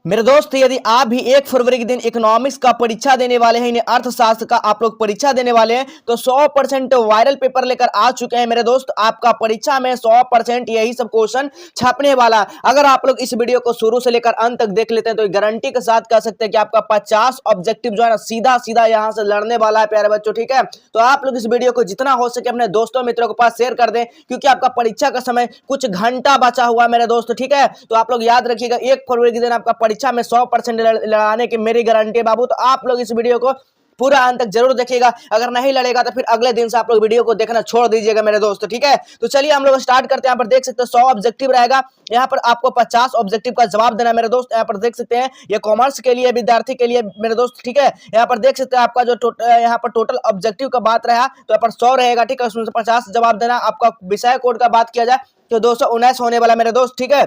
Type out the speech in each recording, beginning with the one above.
मेरे दोस्त, यदि आप भी 1 फरवरी के दिन इकोनॉमिक्स का परीक्षा देने वाले हैं, अर्थशास्त्र का आप लोग परीक्षा देने वाले हैं, तो 100% वायरल पेपर लेकर आ चुके हैं मेरे दोस्त। आपका परीक्षा में 100% यही सब क्वेश्चन छपने वाला। अगर आप लोग इस वीडियो को शुरू से लेकर अंत तक देख लेते हैं तो गारंटी के साथ कह सकते हैं कि आपका 50 ऑब्जेक्टिव जो है ना सीधा सीधा यहां से लड़ने वाला है प्यारे बच्चों। ठीक है, तो आप लोग इस वीडियो को जितना हो सके अपने दोस्तों मित्रों के पास शेयर कर दें, क्योंकि आपका परीक्षा का समय कुछ घंटा बचा हुआ है मेरे दोस्त। ठीक है, तो आप लोग याद रखिएगा 1 फरवरी के दिन आपका परीक्षा में 100% लड़ाने की मेरी गारंटी है बाबू। तो आप लोग इस वीडियो को पूरा अंत तक जरूर देखिएगा। अगर नहीं लड़ेगा तो फिर अगले दिन से आप लोग वीडियो को देखना छोड़ दीजिएगा मेरे दोस्त। ठीक है, तो चलिए हम लोग स्टार्ट करते हैं। यहाँ पर देख सकते हैं 100 ऑब्जेक्टिव रहेगा, यहाँ पर आपको 50 ऑब्जेक्टिव का जवाब देना है मेरे दोस्त। यहाँ पर देख सकते हैं ये कॉमर्स के लिए विद्यार्थी के लिए मेरे दोस्त। ठीक है, यहाँ पर देख सकते हैं आपका जो यहाँ पर टोटल ऑब्जेक्टिव का बात रहा तो यहाँ पर 100 रहेगा। ठीक है, उसमें से 50 जवाब देना। आपका विषय कोड का बात किया जाए तो 219 होने वाला मेरे दोस्त। ठीक है,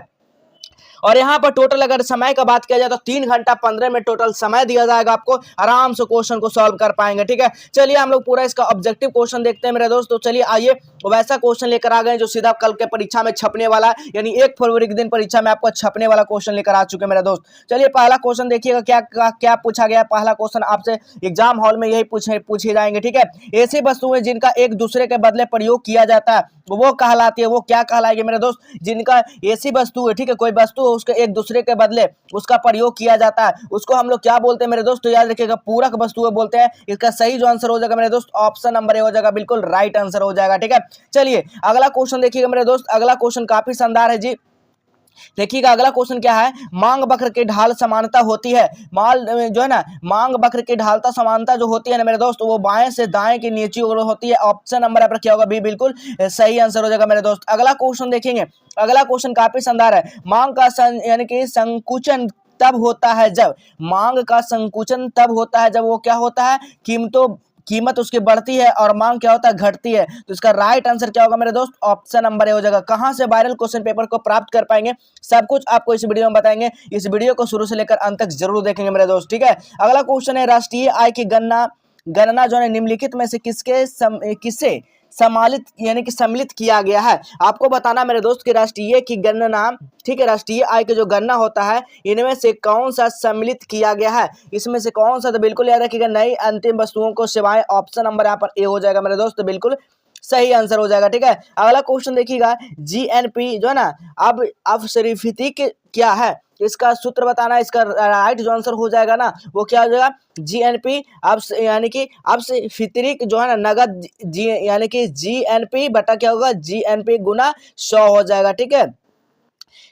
और यहाँ पर टोटल अगर समय का बात किया जाए तो 3 घंटा 15 मिनट टोटल समय दिया जाएगा आपको, आराम से क्वेश्चन को सॉल्व कर पाएंगे। ठीक है, चलिए हम लोग पूरा इसका ऑब्जेक्टिव क्वेश्चन देखते हैं मेरे दोस्त। तो चलिए आइए वैसा क्वेश्चन लेकर आ गए जो सीधा कल के परीक्षा में छपने वाला है, यानी 1 फरवरी के दिन परीक्षा में आपको छपने वाला क्वेश्चन लेकर आ चुके हैं मेरे दोस्त। चलिए पहला क्वेश्चन देखिएगा क्या पूछा गया। पहला क्वेश्चन आपसे एग्जाम हॉल में यही पूछे जाएंगे। ठीक है, ऐसी वस्तुएं जिनका एक दूसरे के बदले प्रयोग किया जाता है वो कहलाती है, वो क्या कहलाएगी मेरे दोस्त? जिनका ऐसी वस्तु है, ठीक है, कोई वस्तु है उसके एक दूसरे के बदले उसका प्रयोग किया जाता है, उसको हम लोग क्या बोलते हैं मेरे दोस्त? तो याद रखिएगा पूरक वस्तुएं बोलते हैं। इसका सही जो आंसर हो जाएगा मेरे दोस्त ऑप्शन नंबर ए हो जाएगा, बिल्कुल राइट आंसर हो जाएगा। ठीक है, चलिए अगला क्वेश्चन देखिएगा मेरे दोस्त। अगला क्वेश्चन काफी शानदार है जी। देखिएगा अगला क्वेश्चन क्या है। मांग वक्र की ढाल समानता होती है, माल जो है ना मांग वक्र की ढालता समानता जो होती है ना मेरे दोस्त, वो बाएं से दाएं की नीचे ओर होती है। ऑप्शन नंबर यहाँ पर क्या होगा? बी, बिल्कुल सही आंसर हो जाएगा मेरे दोस्त। अगला क्वेश्चन देखेंगे। अगला क्वेश्चन काफी शानदार है। मांग का यानी कि संकुचन तब होता है जब, मांग का संकुचन तब होता है जब वो क्या होता है? कीमत उसकी बढ़ती है और मांग क्या होता है? घटती है। तो इसका राइट आंसर क्या होगा मेरे दोस्त? ऑप्शन नंबर ए हो जाएगा। कहां से वायरल क्वेश्चन पेपर को प्राप्त कर पाएंगे सब कुछ आपको इस वीडियो में बताएंगे। इस वीडियो को शुरू से लेकर अंत तक जरूर देखेंगे मेरे दोस्त। ठीक है, अगला क्वेश्चन है राष्ट्रीय आय की गणना जो है निम्नलिखित में से किसे सम्मिलित यानी कि सम्मिलित किया गया है? आपको बताना मेरे दोस्त कि राष्ट्रीय की गणना, ठीक है, राष्ट्रीय आय की जो गणना होता है इनमें से कौन सा सम्मिलित किया गया है? इसमें से कौन सा? तो बिल्कुल याद रखिएगा नई अंतिम वस्तुओं को सेवाएं। ऑप्शन नंबर यहाँ पर ए हो जाएगा मेरे दोस्त, बिल्कुल सही आंसर हो जाएगा। ठीक है, अगला क्वेश्चन देखिएगा। जीएनपी जो है ना अब शरीफिती क्या है? इसका सूत्र बताना। इसका राइट जो आंसर हो जाएगा ना वो क्या हो जाएगा? जीएनपी अब यानी कि अब से फितरिक जो है ना नगद यानी कि जीएनपी बटा क्या होगा? जीएनपी गुना 100 हो जाएगा। ठीक है,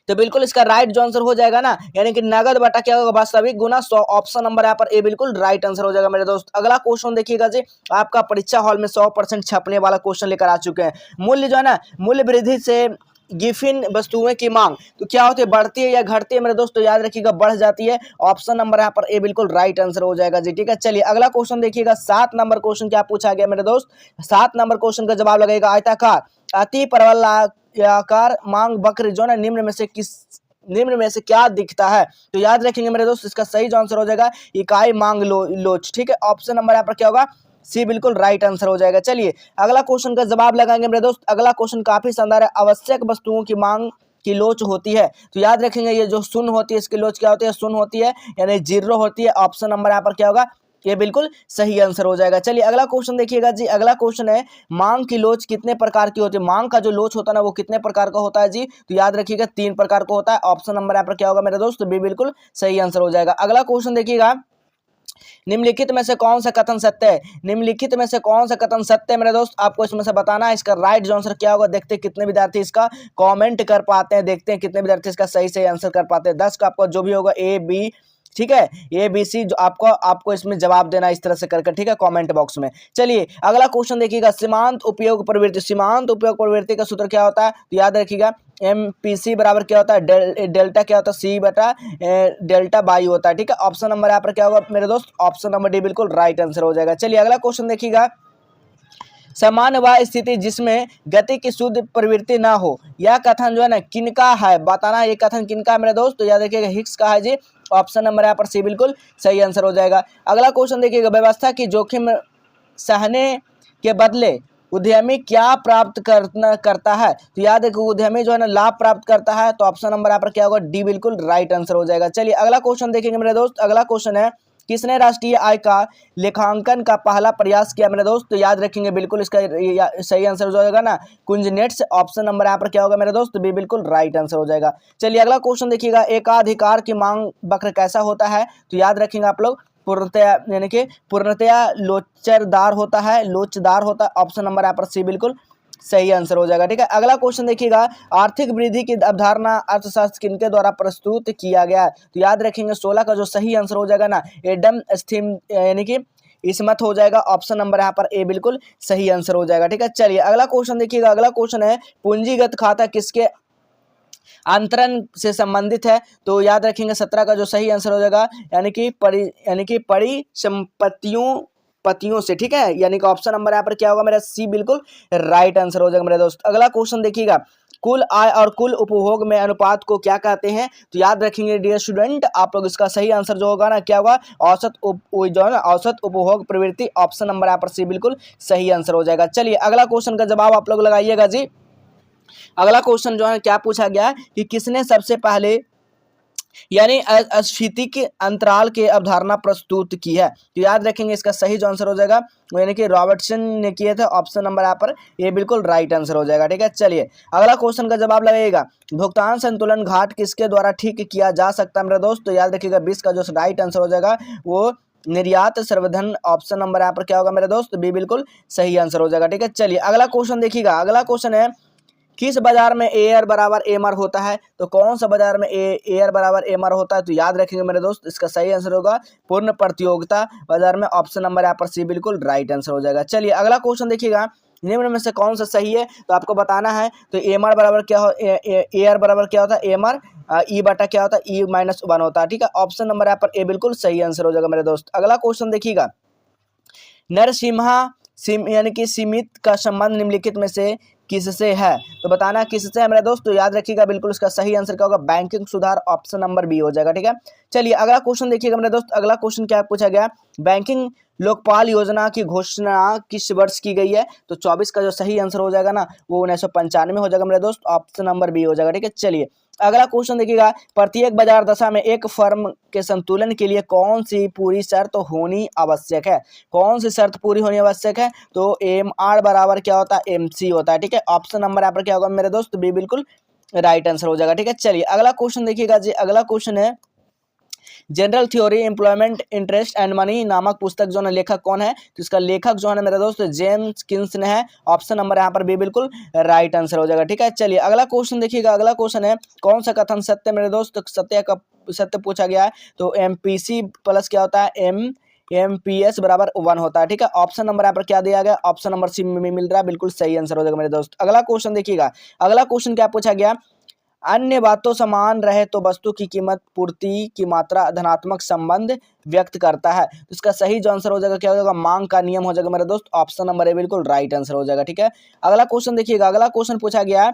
तो बिल्कुल इसका राइट जो आंसर हो जाएगा ना यानी कि नगद बटा क्या होगा? वास्तविक गुना 100। ऑप्शन नंबर यहाँ पर ए बिल्कुल राइट आंसर हो जाएगा मेरे दोस्त। अगला क्वेश्चन देखिएगा जी। आपका परीक्षा हॉल में 100% छपने वाला क्वेश्चन लेकर आ चुके हैं। मूल्य जो है ना मूल्य वृद्धि से गिफिन वस्तुओं की मांग तो क्या होती है? बढ़ती है या घटती है मेरे दोस्त? तो याद रखिएगा बढ़ जाती है। ऑप्शन नंबर यहाँ पर ए बिल्कुल राइट आंसर हो जाएगा जी। ठीक है, चलिए अगला क्वेश्चन देखिएगा। 7 नंबर क्वेश्चन क्या पूछा गया मेरे दोस्त? 7 नंबर क्वेश्चन का जवाब लगेगा आयताकार अति परवलयाकार मांग वक्र जो है निम्न में से क्या दिखता है? तो याद रखेंगे मेरे दोस्त इसका सही जो आंसर हो जाएगा इकाई मांग लोच। ठीक है, ऑप्शन नंबर यहाँ पर क्या होगा? सी, बिल्कुल राइट आंसर हो जाएगा। चलिए अगला क्वेश्चन का जवाब लगाएंगे मेरे दोस्त। अगला क्वेश्चन काफी शानदार है। आवश्यक वस्तुओं की मांग की लोच होती है, तो याद रखेंगे ये जो शून्य होती है इसकी लोच क्या होती है? शून्य होती है यानी 0 होती है। ऑप्शन नंबर यहाँ पर क्या होगा? ये बिल्कुल सही आंसर हो जाएगा। चलिए अगला क्वेश्चन देखिएगा जी। अगला क्वेश्चन है मांग की लोच कितने प्रकार की होती है? मांग का जो लोच होता है ना वो कितने प्रकार का होता है जी? तो याद रखिएगा 3 प्रकार का होता है। ऑप्शन नंबर यहाँ पर क्या होगा मेरे दोस्त? बी, बिल्कुल सही आंसर हो जाएगा। अगला क्वेश्चन देखिएगा। निम्नलिखित में से कौन सा कथन सत्य है? निम्नलिखित में से कौन सा कथन सत्य है मेरे दोस्त? आपको इसमें से बताना है। इसका राइट जो आंसर क्या होगा? देखते हैं कितने विद्यार्थी इसका कमेंट कर पाते हैं, देखते हैं कितने विद्यार्थी इसका सही आंसर कर पाते हैं। 10 का आपका जो भी होगा ए बी, ठीक है, ए बी सी जो आपको इसमें जवाब देना इस तरह से करके, ठीक है, कमेंट बॉक्स में। चलिए अगला क्वेश्चन देखिएगा। सीमांत उपयोग प्रवृत्ति, सीमांत उपयोग प्रवृत्ति का सूत्र क्या होता है? तो याद रखिएगा एमपीसी बराबर क्या होता है? डेल्टा क्या होता है? सी बटा डेल्टा बाई होता है। ठीक है, ऑप्शन नंबर यहाँ पर क्या होगा मेरे दोस्त? ऑप्शन नंबर डी बिल्कुल राइट आंसर हो जाएगा। चलिए अगला क्वेश्चन देखिएगा। सामान्य वह स्थिति जिसमें गति की शुद्ध प्रवृत्ति ना हो, यह कथन जो है ना किनका है? बताना ये कथन किनका है मेरे दोस्त? तो याद रखिएगा हिग्स का है जी। ऑप्शन नंबर यहाँ पर सी बिल्कुल सही आंसर हो जाएगा। अगला क्वेश्चन देखिएगा। व्यवस्था की जोखिम सहने के बदले उद्यमी क्या प्राप्त करता है? तो याद है कि उद्यमी जो है ना लाभ प्राप्त करता है, तो ऑप्शन नंबर यहाँ पर क्या होगा, डी बिल्कुल राइट आंसर हो जाएगा। चलिए अगला क्वेश्चन देखेंगे मेरे दोस्त। अगला क्वेश्चन है, किसने राष्ट्रीय आय का लेखांकन का पहला प्रयास किया मेरे दोस्त? तो याद रखेंगे बिल्कुल इसका सही आंसर हो जाएगा ना कुंजनेट्स। ऑप्शन नंबर यहाँ पर क्या होगा मेरे दोस्त, बी बिल्कुल राइट आंसर हो जाएगा। चलिए अगला क्वेश्चन देखिएगा, एकाधिकार की मांग वक्र कैसा होता है? तो याद रखेंगे आप लोग पूर्णतया यानी कि पूर्णतया लोचदार होता है, लोचदार होता है। ऑप्शन नंबर यहाँ पर सी बिल्कुल सही आंसर हो जाएगा। ठीक है, अगला क्वेश्चन देखिएगा, आर्थिक वृद्धि की अवधारणा अर्थशास्त्र किनके द्वारा प्रस्तुत किया गया है? तो याद रखेंगे 16 का जो सही आंसर हो जाएगा ना एडम स्मिथ यानी कि इसमत हो जाएगा। ऑप्शन नंबर यहाँ पर ए बिल्कुल सही आंसर हो जाएगा। ठीक है, चलिए अगला क्वेश्चन देखिएगा। अगला क्वेश्चन है, पूंजीगत खाता किसके अंतरण से संबंधित है? तो याद रखेंगे 17 का जो सही आंसर हो जाएगा यानी कि परिसंपत्तियों पतियों से। ठीक है, यानी कि ऑप्शन नंबर यहाँ पर क्या होगा मेरा सी बिल्कुल राइट आंसर हो जाएगा मेरे दोस्त। अगला क्वेश्चन देखिएगा, कुल आय और कुल उपभोग में अनुपात को क्या कहते हैं? तो याद रखेंगे डियर स्टूडेंट आप लोग इसका सही आंसर जो होगा ना क्या होगा, जो है ना औसत उपभोग प्रवृत्ति। ऑप्शन नंबर यहाँ पर सी बिल्कुल सही आंसर हो जाएगा। चलिए अगला क्वेश्चन का जवाब आप लोग लगाइएगा जी। अगला क्वेश्चन जो है क्या पूछा गया कि किसने सबसे पहले यानी अस्फीतिक अंतराल के अवधारणा प्रस्तुत की है? तो याद रखेंगे इसका सही जो आंसर हो जाएगा यानी कि रॉबर्टसन ने किए थे। ऑप्शन नंबर यहाँ पर ये बिल्कुल राइट आंसर हो जाएगा। ठीक है, चलिए अगला क्वेश्चन का जवाब लगेगा, भुगतान संतुलन घाट किसके द्वारा ठीक किया जा सकता है मेरे दोस्त? तो याद रखिएगा 20 का जो राइट आंसर हो जाएगा वो निर्यात संवर्धन। ऑप्शन नंबर यहाँ पर क्या होगा मेरे दोस्त, बी बिल्कुल सही आंसर हो जाएगा। ठीक है, चलिए अगला क्वेश्चन देखिएगा। अगला क्वेश्चन है, किस बाजार में एयर बराबर एमआर होता है? तो कौन सा बाजार में एयर बराबर एमआर होता है? तो याद रखेंगे मेरे दोस्त इसका सही आंसर होगा पूर्ण प्रतियोगिता बाजार में। ऑप्शन नंबर यहाँ पर सी बिल्कुल राइट आंसर हो जाएगा। चलिए अगला क्वेश्चन देखिएगा, निम्न में से कौन सा सही है? तो आपको बताना है। तो एमआर बराबर क्या हो, एयर बराबर क्या होता है, एमआर ई बटा क्या होता है, E-1 होता है। ठीक है, ऑप्शन नंबर यहाँ पर ए बिल्कुल सही आंसर हो जाएगा मेरे दोस्त। अगला क्वेश्चन देखिएगा, नरसिम्हा यानी कि सीमित का संबंध निम्नलिखित में से किससे है? तो बताना किससे है मेरे दोस्त। तो याद रखिएगा बिल्कुल इसका सही आंसर क्या होगा, बैंकिंग सुधार। ऑप्शन नंबर बी हो जाएगा। ठीक है, चलिए अगला क्वेश्चन देखिएगा मेरे दोस्त। अगला क्वेश्चन क्या पूछा गया, बैंकिंग लोकपाल योजना की घोषणा किस वर्ष की गई है? तो 24 का जो सही आंसर हो जाएगा ना वो 1995 हो जाएगा मेरे दोस्त। ऑप्शन नंबर बी हो जाएगा। ठीक है, चलिए अगला क्वेश्चन देखिएगा, प्रत्येक बाजार दशा में एक फर्म के संतुलन के लिए कौन सी पूरी शर्त होनी आवश्यक है? कौन सी शर्त पूरी होनी आवश्यक है? तो एम आर बराबर क्या होता है, एम सी होता है। ठीक है, ऑप्शन नंबर यहाँ पर क्या होगा मेरे दोस्त, बी बिल्कुल राइट आंसर हो जाएगा। ठीक है, चलिए अगला क्वेश्चन देखिएगा जी। अगला क्वेश्चन है, general theory employment interest and money नामक पुस्तक जो है लेखक कौन है? तो इसका लेखक जो है मेरे दोस्त जेम्स किन्सन है। ऑप्शन नंबर यहाँ पर भी बिल्कुल राइट आंसर हो जाएगा। ठीक है, चलिए अगला क्वेश्चन देखिएगा। अगला क्वेश्चन है, कौन सा कथन सत्य मेरे दोस्त? तो सत्य का सत्य पूछा गया है। तो एमपीसी प्लस क्या होता है, एमपीएस बराबर 1 होता है। ठीक है, ऑप्शन नंबर यहाँ पर क्या दिया गया, ऑप्शन नंबर सी में मिल रहा है, बिल्कुल सही आंसर हो जाएगा मेरे दोस्त। अगला क्वेश्चन देखिएगा। अगला क्वेश्चन क्या पूछा गया, अन्य बातों समान रहे तो वस्तु की कीमत पूर्ति की मात्रा धनात्मक संबंध व्यक्त करता है। तो इसका सही जो आंसर हो जाएगा क्या हो जाएगा, मांग का नियम हो जाएगा मेरे दोस्त। ऑप्शन नंबर ए बिल्कुल राइट आंसर हो जाएगा। ठीक है, अगला क्वेश्चन देखिएगा। अगला क्वेश्चन पूछा गया है,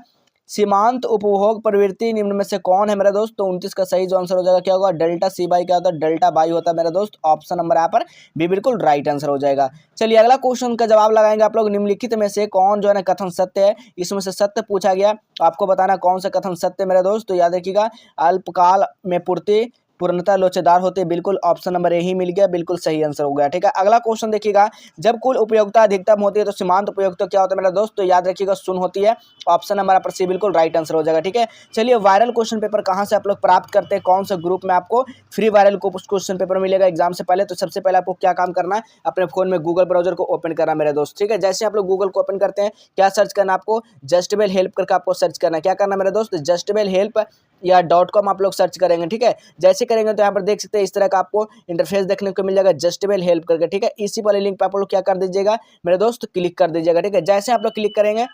सीमांत उपभोग प्रवृत्ति निम्न में से कौन है मेरे दोस्त? तो 29 का सही जो आंसर हो जाएगा क्या होगा, डेल्टा सी बाई क्या होता है, डेल्टा बाई होता है मेरे दोस्त। ऑप्शन नंबर यहाँ पर भी बिल्कुल राइट आंसर हो जाएगा। चलिए अगला क्वेश्चन का जवाब लगाएंगे आप लोग, निम्नलिखित में से कौन जो है ना कथन सत्य है? इसमें से सत्य पूछा गया, आपको बताना कौन सा कथन सत्य मेरे दोस्त। तो याद रखिएगा, अल्पकाल में पूर्ति पूर्णतः लोचेदार होते, बिल्कुल ऑप्शन नंबर ए ही मिल गया, बिल्कुल सही आंसर हो गया। ठीक है, अगला क्वेश्चन देखिएगा, जब कुल उपयोगिता अधिकतम होती है तो सीमांत उपयोगिता क्या होता है मेरा दोस्त? तो याद रखिएगा शून्य होती है। ऑप्शन नंबर पर सी बिल्कुल राइट आंसर हो जाएगा। ठीक है, चलिए वायरल क्वेश्चन पेपर कहाँ से आप लोग प्राप्त करते हैं, कौन सा ग्रुप में आपको फ्री वायरल क्वेश्चन पेपर मिलेगा एग्जाम से पहले? तो सबसे पहले आपको क्या काम करना है, अपने फोन में गूगल ब्राउजर को ओपन करना मेरे दोस्त। ठीक है, जैसे आप लोग गूगल को ओपन करते हैं क्या सर्च करना, आपको जस्टेबल हेल्प करके आपको सर्च करना है। क्या करना मेरे दोस्त, जस्टेबल हेल्प या .com आप लोग सर्च करेंगे। ठीक है, जैसे करेंगे तो यहाँ पर देख सकते हैं इस तरह का आपको इंटरफेस देखने को मिल जाएगा, जस्टेबल हेल्प करके। ठीक है, इसी वाले लिंक पे आप लोग क्या कर दीजिएगा मेरे दोस्त, क्लिक कर दीजिएगा। ठीक है, जैसे आप लोग क्लिक करेंगे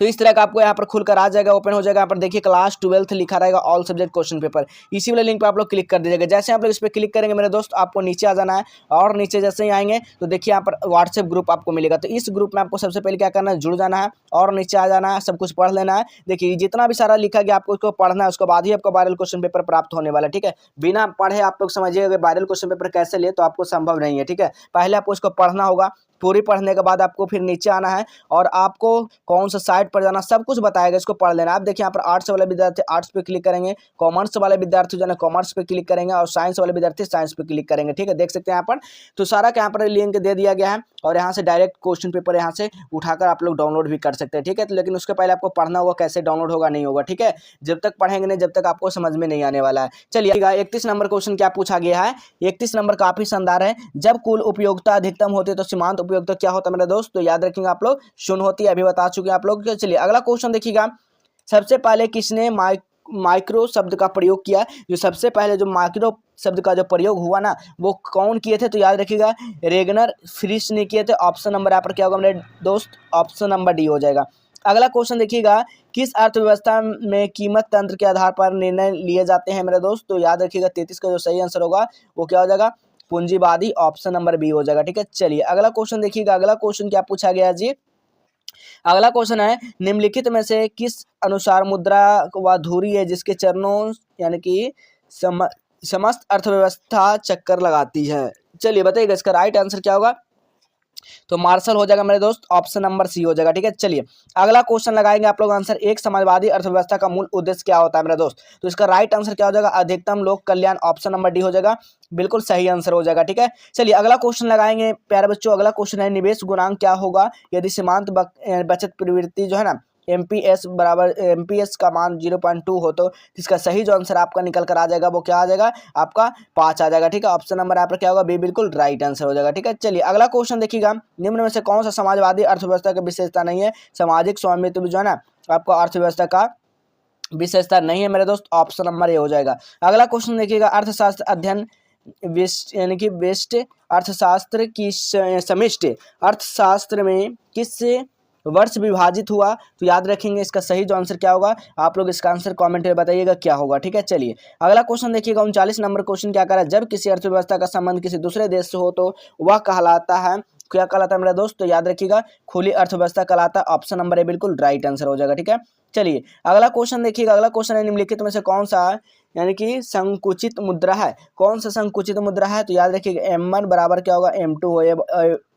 तो इस तरह का आपको यहाँ पर खुलकर आ जाएगा, ओपन हो जाएगा। यहाँ पर देखिए क्लास 12th लिखा रहेगा, ऑल सब्जेक्ट क्वेश्चन पेपर। इसी वाले लिंक पे आप लोग क्लिक कर दीजिएगा। जैसे आप लोग इस पर क्लिक करेंगे मेरे दोस्त, आपको नीचे आ जाना है और नीचे जैसे ही आएंगे तो देखिए यहाँ पर व्हाट्सएप ग्रुप आपको मिलेगा। तो इस ग्रुप में आपको सबसे पहले क्या करना है, जुड़ जाना है और नीचे आ जाना है, सब कुछ पढ़ लेना है। देखिए जितना भी सारा लिखा गया आपको उसको पढ़ना है, उसके बाद ही आपको वायरल क्वेश्चन पेपर प्राप्त होने वाला है। ठीक है, बिना पढ़े आप लोग समझिए वायरल क्वेश्चन पेपर कैसे ले, तो आपको संभव नहीं है। ठीक है, पहले आपको उसको पढ़ना होगा, पूरी पढ़ने के बाद आपको फिर नीचे आना है और आपको कौन सा साइट पर जाना सब कुछ बताएगा, इसको पढ़ लेना। आप देखिए यहाँ पर आर्ट्स वाले विद्यार्थी आर्ट्स पे क्लिक करेंगे, कॉमर्स वाले विद्यार्थी जो है कॉमर्स पे क्लिक करेंगे और साइंस वाले विद्यार्थी साइंस पे क्लिक करेंगे। ठीक है, देख सकते हैं यहाँ पर तो सारा यहाँ पर लिंक दे दिया गया है और यहाँ से डायरेक्ट क्वेश्चन पेपर यहाँ से उठाकर आप लोग डाउनलोड भी कर सकते हैं। ठीक है, तो लेकिन उसके पहले आपको पढ़ना होगा कैसे डाउनलोड होगा नहीं होगा। ठीक है, जब तक पढ़ेंगे नहीं जब तक आपको समझ में नहीं आने वाला है। चलिए 31 नंबर क्वेश्चन क्या पूछा गया है। 31 नंबर काफी शानदार है। जब कुल उपयोगिता अधिकतम होती है तो सीमांत उपयोगिता क्या होता है मेरे दोस्त, तो याद रखेंगे आप लोग शून्य होती है, अभी बता चुके हैं आप लोग। चलिए अगला क्वेश्चन देखिएगा, सबसे पहले किसने माइक्रो शब्द का प्रयोग किया। जो सबसे पहले जो माइक्रो शब्द का जो प्रयोग हुआ ना वो कौन किए थे, तो याद रखिएगा रेगनर फ्रिश ने किए थे। ऑप्शन नंबर यहाँ पर क्या होगा मेरे दोस्त, ऑप्शन नंबर डी हो जाएगा। अगला क्वेश्चन देखिएगा, किस अर्थव्यवस्था में कीमत तंत्र के आधार पर निर्णय लिए जाते हैं मेरे दोस्त, तो याद रखिएगा 33 का जो सही आंसर होगा वो क्या हो जाएगा, पूंजीवादी, ऑप्शन नंबर बी हो जाएगा। ठीक है, चलिए अगला क्वेश्चन देखिएगा। अगला क्वेश्चन क्या पूछा गया जी, अगला क्वेश्चन है निम्नलिखित में से किस अनुसार मुद्रा व धुरी है जिसके चरणों यानी कि समस्त अर्थव्यवस्था चक्कर लगाती है। चलिए बताइएगा इसका राइट आंसर क्या होगा, तो मार्शल हो जाएगा मेरे दोस्त, ऑप्शन नंबर सी हो जाएगा। ठीक है, चलिए अगला क्वेश्चन लगाएंगे आप लोग आंसर, एक समाजवादी अर्थव्यवस्था का मूल उद्देश्य क्या होता है मेरे दोस्त, तो इसका राइट आंसर क्या हो जाएगा, अधिकतम लोक कल्याण, ऑप्शन नंबर डी हो जाएगा, बिल्कुल सही आंसर हो जाएगा। ठीक है, चलिए अगला क्वेश्चन लगाएंगे प्यारे बच्चों। अगला क्वेश्चन है निवेश गुणांक क्या होगा यदि सीमांत बचत प्रवृत्ति जो है ना एमपीएस का मान 0.2 हो तो इसका सही जो आंसर आपका निकल कर आ जाएगा वो क्या आ जाएगा, आपका 5 आ जाएगा। ठीक है, ऑप्शन नंबर यहाँ पर क्या होगा, बी बिल्कुल राइट आंसर हो जाएगा। ठीक है, चलिए अगला क्वेश्चन देखिएगा, निम्न में से कौन सा समाजवादी अर्थव्यवस्था की विशेषता नहीं है, सामाजिक स्वामित्व जो है ना आपका अर्थव्यवस्था का विशेषता नहीं है मेरे दोस्त, ऑप्शन नंबर ए हो जाएगा। अगला क्वेश्चन देखिएगा, अर्थशास्त्र अध्ययन यानी कि वेस्ट अर्थशास्त्र की समष्टि अर्थशास्त्र में किस वर्ष विभाजित हुआ, तो याद रखेंगे इसका सही जो आंसर क्या होगा, आप लोग इसका आंसर कमेंट में बताइएगा क्या होगा। ठीक है, चलिए अगला क्वेश्चन देखिएगा, 39 नंबर क्वेश्चन क्या कर रहा है, जब किसी अर्थव्यवस्था का संबंध किसी दूसरे देश से हो तो वह कहलाता है, क्या कहलाता है मेरा दोस्त, तो याद रखिएगा खुली अर्थव्यवस्था कहलाता है, ऑप्शन नंबर ए बिल्कुल राइट आंसर हो जाएगा। ठीक है, चलिए अगला क्वेश्चन देखिएगा। अगला क्वेश्चन है निम्नलिखित में से कौन सा यानी कि संकुचित मुद्रा है, कौन सा संकुचित मुद्रा है, तो याद रखिएगा M1 बराबर क्या होगा M2 हो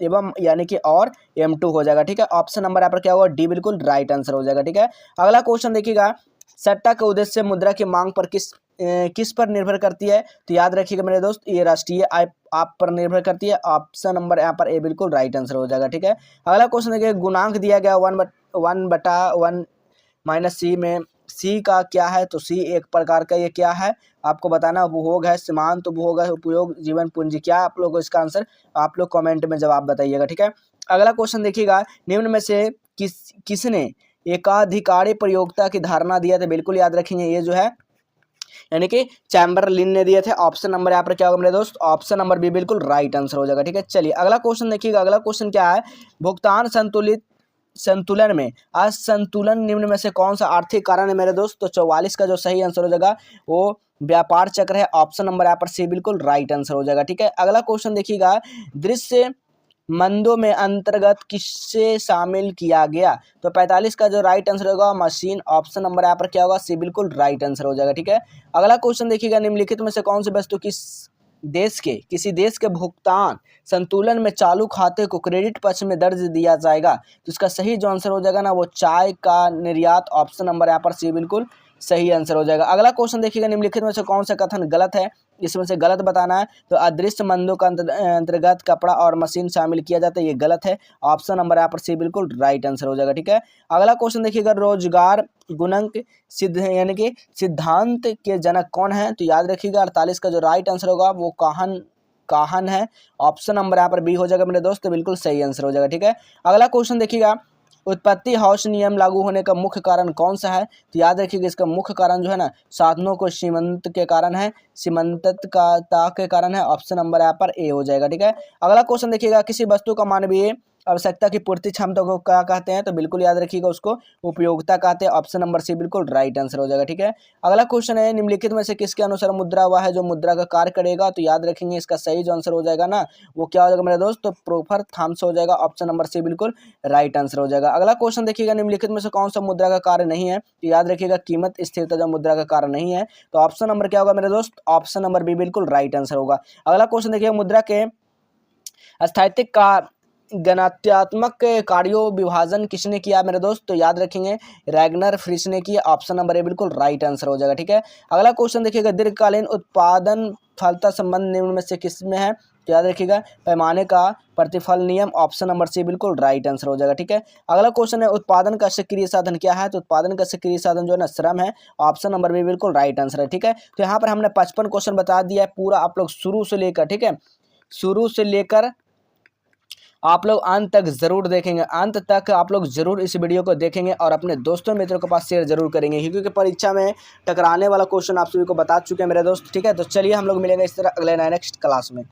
एवं यानी कि और M2 हो जाएगा। ठीक है, ऑप्शन नंबर यहाँ पर क्या होगा, डी बिल्कुल राइट आंसर हो जाएगा। ठीक है, अगला क्वेश्चन देखिएगा, सट्टा के उद्देश्य से मुद्रा की मांग पर किस पर निर्भर करती है, तो याद रखिएगा मेरे दोस्त ये राष्ट्रीय आय आप पर निर्भर करती है, ऑप्शन नंबर यहाँ पर ए बिल्कुल राइट आंसर हो जाएगा। ठीक है, अगला क्वेश्चन देखिए, गुणांक दिया गया 1/1 माइनस सी में सी का क्या है, तो सी एक प्रकार का ये क्या है आपको बताना, उपभोग है, सीमांत उपभोग है, उपयोग, जीवन पूंजी, क्या आप लोगों को इसका आंसर आप लोग कमेंट में जवाब बताइएगा। ठीक है, अगला क्वेश्चन देखिएगा, निम्न में से किसने एकाधिकारी प्रयोक्ता की धारणा दिया था, बिल्कुल याद रखेंगे ये जो है यानी कि चैम्बरलिन ने दिए थे, ऑप्शन नंबर यहाँ पर क्या होगा मेरे दोस्त, ऑप्शन नंबर बी बिल्कुल राइट आंसर हो जाएगा। ठीक है, चलिए अगला क्वेश्चन देखिएगा। अगला क्वेश्चन क्या है, भुगतान संतुलन में असंतुलन निम्न में से कौन सा आर्थिक कारण है मेरे दोस्त, तो 44 का जो सही आंसर हो जाएगा वो व्यापार चक्र है, ऑप्शन नंबर यहाँ पर सी बिल्कुल राइट आंसर हो जाएगा। ठीक है, अगला क्वेश्चन देखिएगा, दृश्य मंदों में अंतर्गत किससे शामिल किया गया, तो 45 का जो राइट आंसर होगा मशीन, ऑप्शन नंबर यहाँ पर क्या होगा, सी बिल्कुल राइट आंसर हो जाएगा। ठीक है, अगला क्वेश्चन देखिएगा, निम्नलिखित में से कौन सी वस्तु किसी देश के भुगतान संतुलन में चालू खाते को क्रेडिट पक्ष में दर्ज दिया जाएगा, तो इसका सही जो आंसर हो जाएगा ना वो चाय का निर्यात, ऑप्शन नंबर यहाँ पर सी बिल्कुल सही आंसर हो जाएगा। अगला क्वेश्चन देखिएगा, निम्नलिखित में से कौन सा कथन गलत है, इसमें से गलत बताना है, तो अदृश्य मंदों का अंतर्गत कपड़ा और मशीन शामिल किया जाता है, ये गलत है, ऑप्शन नंबर यहाँ पर सी बिल्कुल राइट आंसर हो जाएगा। ठीक है, अगला क्वेश्चन देखिएगा, रोजगार गुणक सिद्ध यानी कि सिद्धांत के जनक कौन है, तो याद रखिएगा 48 का जो राइट आंसर होगा वो काहन है, ऑप्शन नंबर यहाँ पर बी हो जाएगा मेरे दोस्त, बिल्कुल सही आंसर हो जाएगा। ठीक है, अगला क्वेश्चन देखिएगा, उत्पत्ति हाउस नियम लागू होने का मुख्य कारण कौन सा है, तो याद रखिएगा इसका मुख्य कारण जो है ना साधनों को सीमंत के कारण है, सीमंतता के कारण है, ऑप्शन नंबर यहाँ पर ए हो जाएगा। ठीक है, अगला क्वेश्चन देखिएगा, किसी वस्तु का मानवीय आवश्यकता की पूर्ति क्षमता को क्या कहते हैं, तो बिल्कुल याद रखिएगा उसको उपयोगिता कहते हैं, ऑप्शन नंबर सी बिल्कुल राइट आंसर हो जाएगा। ठीक है, अगला क्वेश्चन है, निम्नलिखित में से किसके अनुसार मुद्रा वह है जो मुद्रा का कार्य करेगा, तो याद रखेंगे इसका सही जो आंसर हो जाएगा ना वो क्या हो जाएगा मेरे दोस्त, तो प्रोफर थॉम्स हो जाएगा, ऑप्शन नंबर सी बिल्कुल राइट आंसर हो जाएगा। अगला क्वेश्चन देखिएगा, निम्नलिखित में से कौन सा मुद्रा का कार्य नहीं है, तो याद रखिएगा कीमत स्थिरता जो मुद्रा का कार्य नहीं है, तो ऑप्शन नंबर क्या होगा मेरे दोस्त, ऑप्शन नंबर बी बिल्कुल राइट आंसर होगा। अगला क्वेश्चन देखिए, मुद्रा के स्थायित्व का गणितात्मक कार्यों विभाजन किसने किया मेरे दोस्त? तो याद रखेंगे रैगनर फ्रिश ने किया। ऑप्शन नंबर ए बिल्कुल राइट आंसर हो जाएगा। ठीक है, अगला क्वेश्चन देखिएगा, दीर्घकालीन उत्पादन फलता संबंध निम्न में से किस में है? तो याद रखिएगा पैमाने का प्रतिफल नियम। ऑप्शन नंबर सी बिल्कुल राइट आंसर हो जाएगा। ठीक है, अगला क्वेश्चन है, उत्पादन का सक्रिय साधन क्या है? तो उत्पादन का सक्रिय साधन जो है ना श्रम है। ऑप्शन नंबर बी बिल्कुल राइट आंसर है। ठीक है, तो यहाँ पर हमने 55 क्वेश्चन बता दिया है पूरा, आप लोग शुरू से लेकर, ठीक है, शुरू से लेकर आप लोग अंत तक जरूर देखेंगे, अंत तक आप लोग जरूर इस वीडियो को देखेंगे और अपने दोस्तों मित्रों के पास शेयर जरूर करेंगे, क्योंकि परीक्षा में टकराने वाला क्वेश्चन आप सभी को बता चुके हैं मेरे दोस्त। ठीक है, तो चलिए हम लोग मिलेंगे इस तरह अगले नेक्स्ट क्लास में।